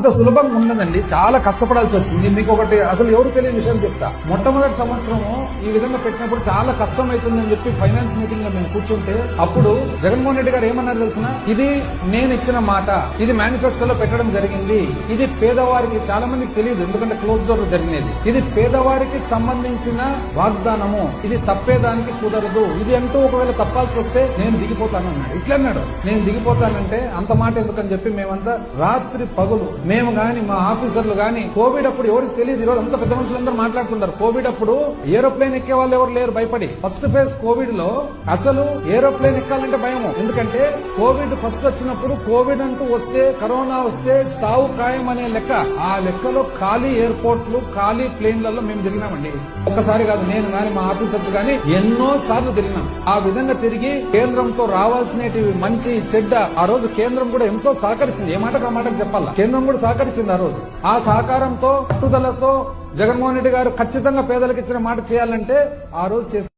అంత సులభంగా ఉండదండి, చాలా కష్టపడాల్సి వచ్చింది. మీకు ఒకటి అసలు ఎవరు తెలియని విషయం చెప్తా. మొట్టమొదటి సంవత్సరము ఈ విధంగా పెట్టినప్పుడు చాలా కష్టం అవుతుందని చెప్పి ఫైనాన్స్ మీటింగ్ లో మేము కూర్చుంటే అప్పుడు జగన్మోహన్ రెడ్డి గారు ఏమన్నారు తెలిసిన, ఇది నేను ఇచ్చిన మాట, ఇది మేనిఫెస్టోలో పెట్టడం జరిగింది, ఇది పేదవారికి, చాలా మందికి తెలియదు ఎందుకంటే క్లోజ్ డోర్ జరిగినది, ఇది పేదవారికి సంబంధించిన వాగ్దానము, ఇది తప్పేదానికి కుదరదు, ఇది అంటూ ఒకవేళ తప్పాల్సి వస్తే నేను దిగిపోతాను అన్నాడు. ఇట్లా అన్నాడు, నేను దిగిపోతానంటే అంత మాట ఎందుకని చెప్పి మేమంతా రాత్రి పగులు, మేము గాని మా ఆఫీసర్లు గాని, కోవిడ్ అప్పుడు ఎవరికి తెలియదు, ఈరోజు అంత పెద్ద మనుషులందరూ మాట్లాడుతున్నారు, కోవిడ్ అప్పుడు ఏరోప్లేన్ ఎక్కే వాళ్ళు ఎవరు లేరు భయపడి. ఫస్ట్ ఫేజ్ కోవిడ్ లో అసలు ఏరోప్లేన్ ఎక్కాలంటే భయము, ఎందుకంటే కోవిడ్ ఫస్ట్ వచ్చినప్పుడు కోవిడ్ అంటూ వస్తే, కరోనా వస్తే చావు ఖాయం అనే లెక్క, ఆ లెక్కలో ఖాళీ ఎయిర్పోర్ట్లు, ఖాళీ ప్లేన్లలో మేము తిరిగినామండి. ఒక్కసారి కాదు, నేను గాని మా ఆఫీసర్స్ గాని ఎన్నో సార్లు తిరిగినాం. ఆ విధంగా తిరిగి కేంద్రంతో రావాల్సినవి మంచి చెడ్డ, ఆ రోజు కేంద్రం కూడా ఎంతో సహకరించింది, ఏ మాటకు ఆ మాటకు చెప్పాలా, కేంద్రం కూడా సహకరించింది ఆ రోజు. ఆ సహకారంతో, పట్టుదలతో జగన్మోహన్ రెడ్డి గారు ఖచ్చితంగా పేదలకు ఇచ్చిన మాట చేయాలంటే ఆ రోజు చేసి